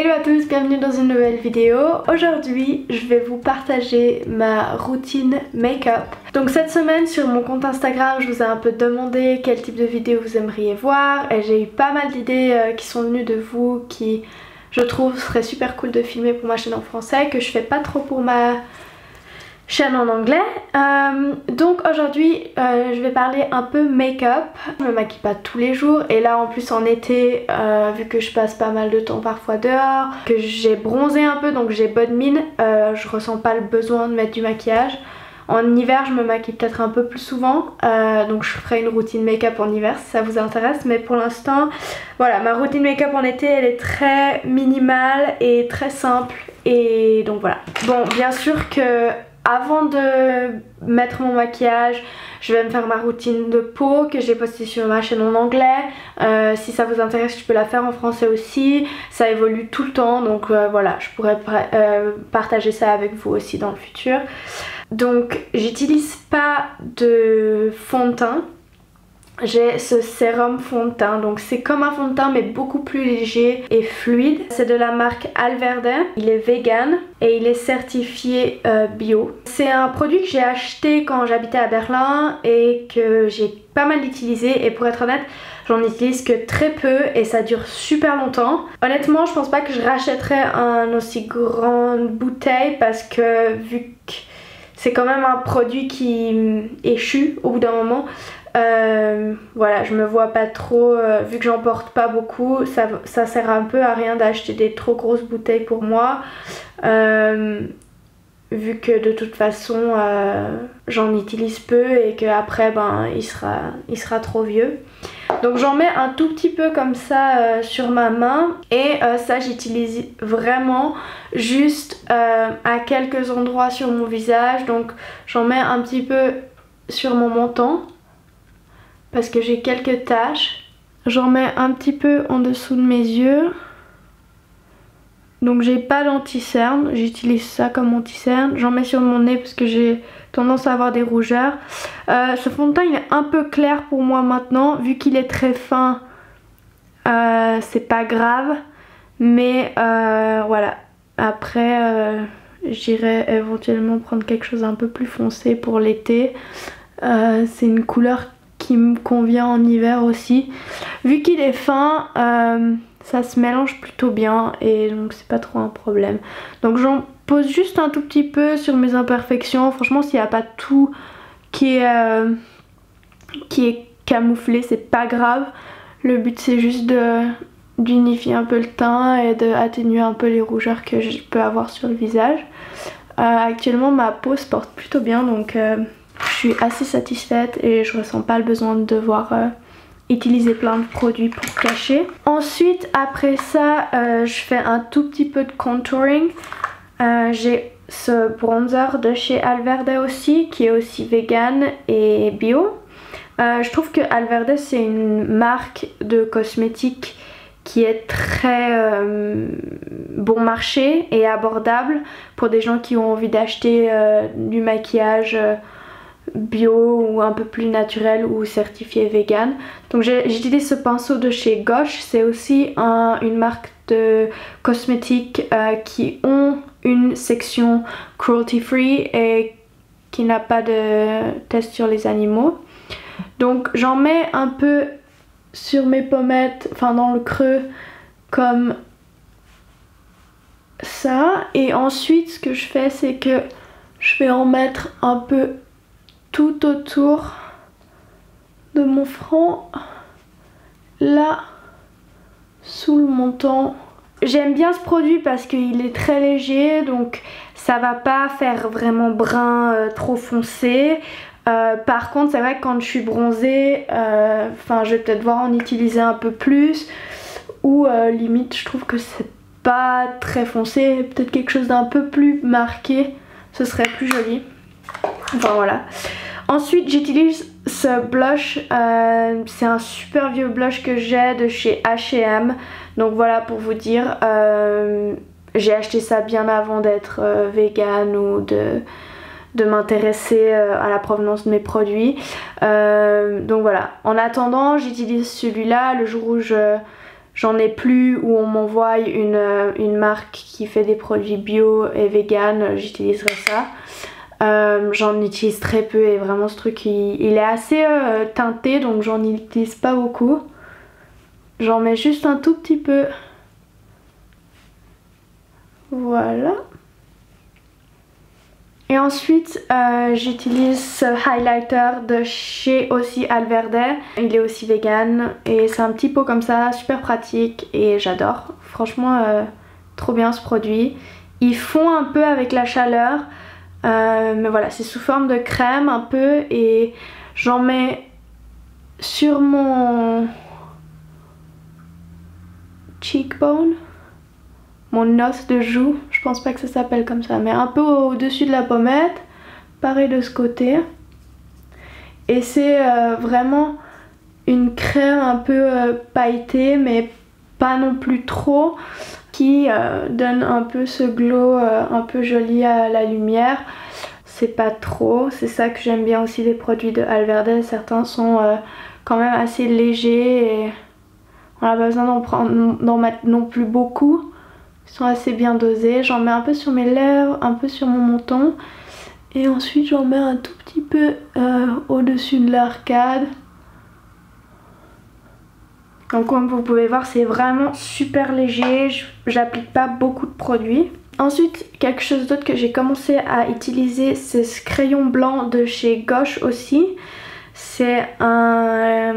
Hello à tous, bienvenue dans une nouvelle vidéo. Aujourd'hui je vais vous partager ma routine make-up. Donc cette semaine sur mon compte Instagram je vous ai un peu demandé quel type de vidéo vous aimeriez voir et j'ai eu pas mal d'idées qui sont venues de vous qui je trouve serait super cool de filmer pour ma chaîne en français, que je fais pas trop pour ma chaîne en anglais. Donc aujourd'hui je vais parler un peu make-up. Je me maquille pas tous les jours et là en plus en été vu que je passe pas mal de temps parfois dehors, que j'ai bronzé un peu donc j'ai bonne mine, je ressens pas le besoin de mettre du maquillage. En hiver je me maquille peut-être un peu plus souvent, donc je ferai une routine make-up en hiver si ça vous intéresse, mais pour l'instant voilà, ma routine make-up en été elle est très minimale et très simple et donc voilà. Bon, bien sûr que avant de mettre mon maquillage, je vais me faire ma routine de peau que j'ai postée sur ma chaîne en anglais. Si ça vous intéresse, je peux la faire en français aussi. Ça évolue tout le temps, donc voilà, je pourrais partager ça avec vous aussi dans le futur. Donc j'utilise pas de fond de teint. J'ai ce sérum fond de teint, donc c'est comme un fond de teint mais beaucoup plus léger et fluide. C'est de la marque Alverde, il est vegan et il est certifié bio. C'est un produit que j'ai acheté quand j'habitais à Berlin et que j'ai pas mal utilisé, et pour être honnête j'en utilise que très peu et ça dure super longtemps. Honnêtement je pense pas que je rachèterais un aussi grande bouteille parce que vu que c'est quand même un produit qui échoue au bout d'un moment. Voilà, je me vois pas trop, vu que j'en porte pas beaucoup, ça sert un peu à rien d'acheter des trop grosses bouteilles pour moi, vu que de toute façon j'en utilise peu et que après ben il sera trop vieux. Donc j'en mets un tout petit peu comme ça sur ma main et ça j'utilise vraiment juste à quelques endroits sur mon visage. Donc j'en mets un petit peu sur mon menton parce que j'ai quelques taches. J'en mets un petit peu en dessous de mes yeux. Donc j'ai pas d'anti-cerne, j'utilise ça comme anti-cerne. J'en mets sur mon nez parce que j'ai tendance à avoir des rougeurs. Ce fond de teint il est un peu clair pour moi maintenant, vu qu'il est très fin, c'est pas grave. Mais voilà, après j'irai éventuellement prendre quelque chose un peu plus foncé pour l'été. C'est une couleur qui me convient en hiver aussi. Vu qu'il est fin, ça se mélange plutôt bien et donc c'est pas trop un problème. Donc j'en pose juste un tout petit peu sur mes imperfections. Franchement s'il n'y a pas tout qui est camouflé, c'est pas grave. Le but c'est juste d'unifier un peu le teint et d'atténuer un peu les rougeurs que je peux avoir sur le visage. Actuellement ma peau se porte plutôt bien, donc je suis assez satisfaite et je ressens pas le besoin de devoir utiliser plein de produits pour cacher. Ensuite après ça je fais un tout petit peu de contouring. J'ai ce bronzer de chez Alverde aussi qui est aussi vegan et bio. Je trouve que Alverde c'est une marque de cosmétiques qui est très bon marché et abordable pour des gens qui ont envie d'acheter du maquillage bio ou un peu plus naturel ou certifié vegan. Donc j'utilise ce pinceau de chez Gosh, c'est aussi une marque de cosmétiques qui ont une section cruelty free et qui n'a pas de test sur les animaux. Donc j'en mets un peu sur mes pommettes, enfin dans le creux comme ça, et ensuite ce que je fais c'est que je vais en mettre un peu tout autour de mon front, là sous le menton. J'aime bien ce produit parce qu'il est très léger, donc ça va pas faire vraiment brun trop foncé. Par contre c'est vrai que quand je suis bronzée, je vais peut-être voir en utiliser un peu plus, ou limite je trouve que c'est pas très foncé, peut-être quelque chose d'un peu plus marqué, ce serait plus joli. Enfin voilà. Ensuite j'utilise ce blush, c'est un super vieux blush que j'ai de chez H&M. Donc voilà, pour vous dire, j'ai acheté ça bien avant d'être vegan ou de m'intéresser à la provenance de mes produits. Donc voilà, en attendant j'utilise celui-là. Le jour où je j'en ai plus, ou on m'envoie une marque qui fait des produits bio et vegan, j'utiliserai ça. J'en utilise très peu et vraiment ce truc il est assez teinté, donc j'en utilise pas beaucoup. J'en mets juste un tout petit peu. Voilà. Et ensuite j'utilise ce highlighter de chez aussi Alverde. Il est aussi vegan et c'est un petit pot comme ça, super pratique et j'adore. Franchement trop bien ce produit. Il fond un peu avec la chaleur. Mais voilà, c'est sous forme de crème un peu et j'en mets sur mon cheekbone, mon os de joue, je pense pas que ça s'appelle comme ça, mais un peu au-dessus de la pommette, pareil de ce côté. Et c'est vraiment une crème un peu pailletée mais pas non plus trop, qui donne un peu ce glow un peu joli à la lumière. C'est pas trop, c'est ça que j'aime bien aussi des produits de Alverde. Certains sont quand même assez légers et on n'a pas besoin d'en mettre non plus beaucoup. Ils sont assez bien dosés. J'en mets un peu sur mes lèvres, un peu sur mon menton et ensuite j'en mets un tout petit peu au-dessus de l'arcade. Donc comme vous pouvez voir, c'est vraiment super léger, j'applique pas beaucoup de produits. Ensuite, quelque chose d'autre que j'ai commencé à utiliser, c'est ce crayon blanc de chez Gauche aussi. C'est un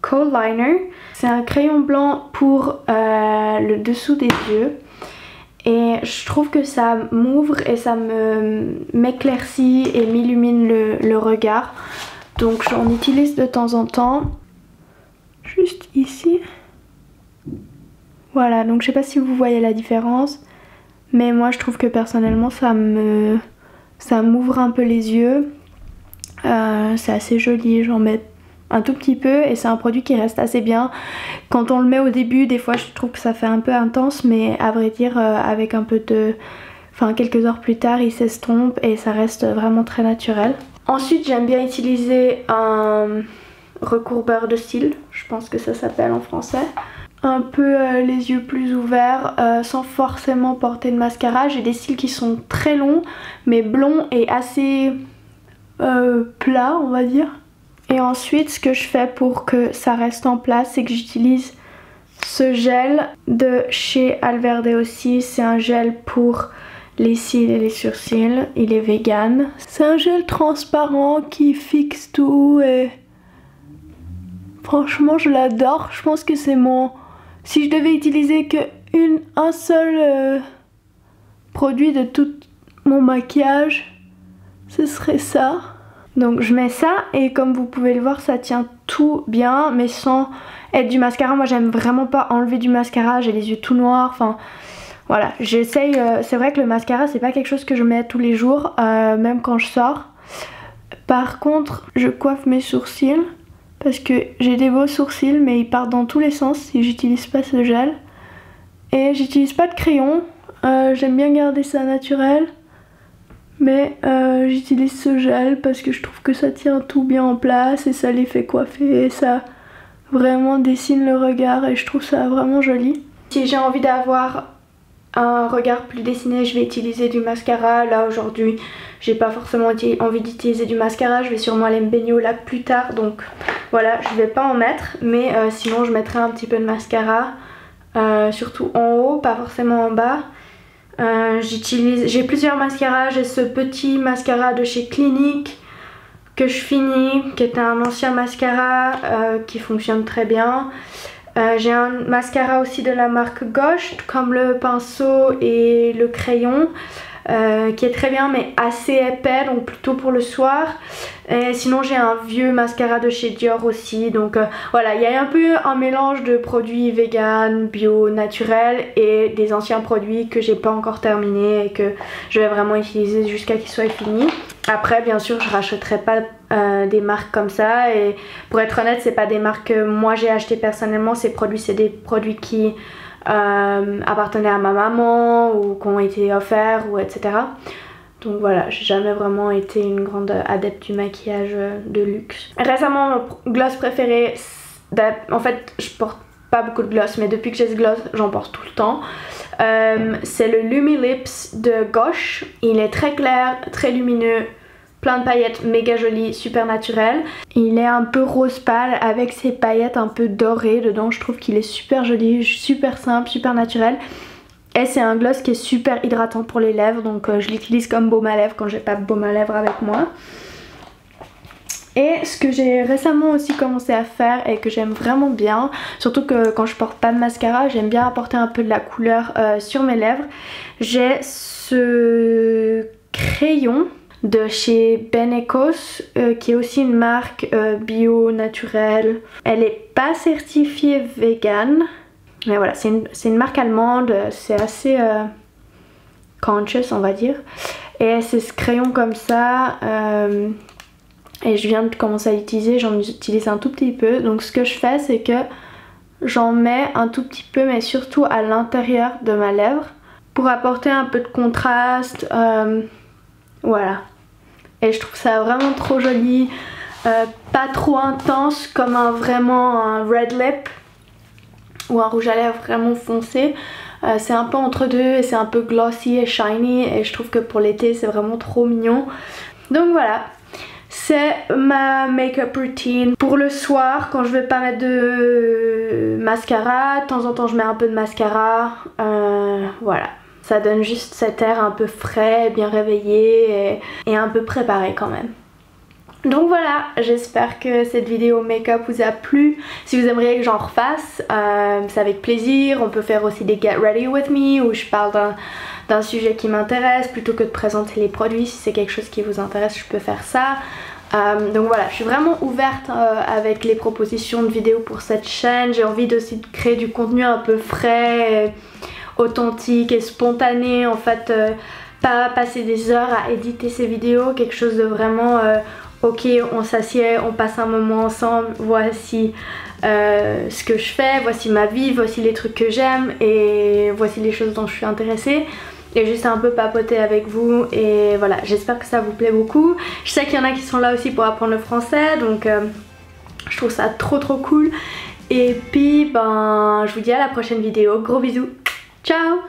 kohl liner. C'est un crayon blanc pour le dessous des yeux. Et je trouve que ça m'ouvre et ça m'éclaircit et m'illumine le regard. Donc j'en utilise de temps en temps. Juste ici. Voilà, donc je sais pas si vous voyez la différence, mais moi je trouve que personnellement ça m'ouvre un peu les yeux. C'est assez joli, j'en mets un tout petit peu et c'est un produit qui reste assez bien. Quand on le met au début, des fois je trouve que ça fait un peu intense, mais à vrai dire avec un peu de... Enfin quelques heures plus tard il s'estompe et ça reste vraiment très naturel. Ensuite j'aime bien utiliser un recourbeur de cils, je pense que ça s'appelle en français. Un peu les yeux plus ouverts sans forcément porter de mascara. J'ai des cils qui sont très longs mais blonds et assez plats on va dire. Et ensuite ce que je fais pour que ça reste en place, c'est que j'utilise ce gel de chez Alverde aussi. C'est un gel pour les cils et les sourcils, il est vegan. C'est un gel transparent qui fixe tout et franchement je l'adore. Je pense que c'est mon... Si je devais utiliser un seul produit de tout mon maquillage, ce serait ça. Donc je mets ça et comme vous pouvez le voir ça tient tout bien mais sans être du mascara. Moi j'aime vraiment pas enlever du mascara, j'ai les yeux tout noirs, enfin voilà, j'essaye. C'est vrai que le mascara c'est pas quelque chose que je mets tous les jours, même quand je sors. Par contre je coiffe mes sourcils parce que j'ai des beaux sourcils mais ils partent dans tous les sens si j'utilise pas ce gel. Et j'utilise pas de crayon, j'aime bien garder ça naturel. Mais j'utilise ce gel parce que je trouve que ça tient tout bien en place et ça les fait coiffer et ça vraiment dessine le regard et je trouve ça vraiment joli. Si j'ai envie d'avoir un regard plus dessiné, je vais utiliser du mascara. Là aujourd'hui j'ai pas forcément envie d'utiliser du mascara, je vais sûrement aller me baigner au lac plus tard, donc voilà, je vais pas en mettre, mais sinon je mettrai un petit peu de mascara, surtout en haut, pas forcément en bas. J'ai plusieurs mascaras, j'ai ce petit mascara de chez Clinique que je finis, qui est un ancien mascara qui fonctionne très bien. J'ai un mascara aussi de la marque Gauche, comme le pinceau et le crayon, qui est très bien mais assez épais, donc plutôt pour le soir. Et sinon j'ai un vieux mascara de chez Dior aussi, donc voilà, il y a un peu un mélange de produits vegan, bio, naturels et des anciens produits que j'ai pas encore terminés et que je vais vraiment utiliser jusqu'à qu'ils soient finis. Après bien sûr je rachèterai pas des marques comme ça, et pour être honnête c'est pas des marques que moi j'ai acheté personnellement. Ces produits c'est des produits qui appartenaient à ma maman ou qui ont été offerts ou etc. Donc voilà, j'ai jamais vraiment été une grande adepte du maquillage de luxe. Récemment mon gloss préféré, en fait je porte pas beaucoup de gloss, mais depuis que j'ai ce gloss j'en porte tout le temps. C'est le Lumi Lips de Gosh. Il est très clair, très lumineux, plein de paillettes, méga joli, super naturel. Il est un peu rose pâle avec ses paillettes un peu dorées dedans. Je trouve qu'il est super joli, super simple, super naturel. Et c'est un gloss qui est super hydratant pour les lèvres, donc je l'utilise comme baume à lèvres quand j'ai pas de baume à lèvres avec moi. Et ce que j'ai récemment aussi commencé à faire et que j'aime vraiment bien, surtout que quand je porte pas de mascara, j'aime bien apporter un peu de la couleur sur mes lèvres. J'ai ce crayon de chez Benecos qui est aussi une marque bio naturelle. Elle est pas certifiée vegan, mais voilà, c'est une marque allemande, c'est assez conscious on va dire. Et c'est ce crayon comme ça. Et je viens de commencer à l'utiliser, j'en utilise un tout petit peu. Donc ce que je fais c'est que j'en mets un tout petit peu, mais surtout à l'intérieur de ma lèvre pour apporter un peu de contraste. Voilà. Et je trouve ça vraiment trop joli. Pas trop intense comme vraiment un red lip ou un rouge à lèvres vraiment foncé. C'est un peu entre deux et c'est un peu glossy et shiny. Et je trouve que pour l'été c'est vraiment trop mignon. Donc voilà. C'est ma make-up routine pour le soir quand je vais pas mettre de mascara. De temps en temps je mets un peu de mascara. Voilà. Ça donne juste cet air un peu frais, bien réveillé et un peu préparé quand même. Donc voilà, j'espère que cette vidéo make-up vous a plu. Si vous aimeriez que j'en refasse, c'est avec plaisir. On peut faire aussi des get ready with me où je parle d'un sujet qui m'intéresse plutôt que de présenter les produits. Si c'est quelque chose qui vous intéresse, je peux faire ça. Donc voilà, je suis vraiment ouverte avec les propositions de vidéos pour cette chaîne. J'ai envie aussi de créer du contenu un peu frais, authentique et spontané. En fait, pas passer des heures à éditer ces vidéos, quelque chose de vraiment ok, on s'assied, on passe un moment ensemble, voici ce que je fais, voici ma vie, voici les trucs que j'aime et voici les choses dont je suis intéressée. Et juste un peu papoter avec vous et voilà, j'espère que ça vous plaît beaucoup. Je sais qu'il y en a qui sont là aussi pour apprendre le français, donc je trouve ça trop cool. Et puis ben je vous dis à la prochaine vidéo, gros bisous, ciao.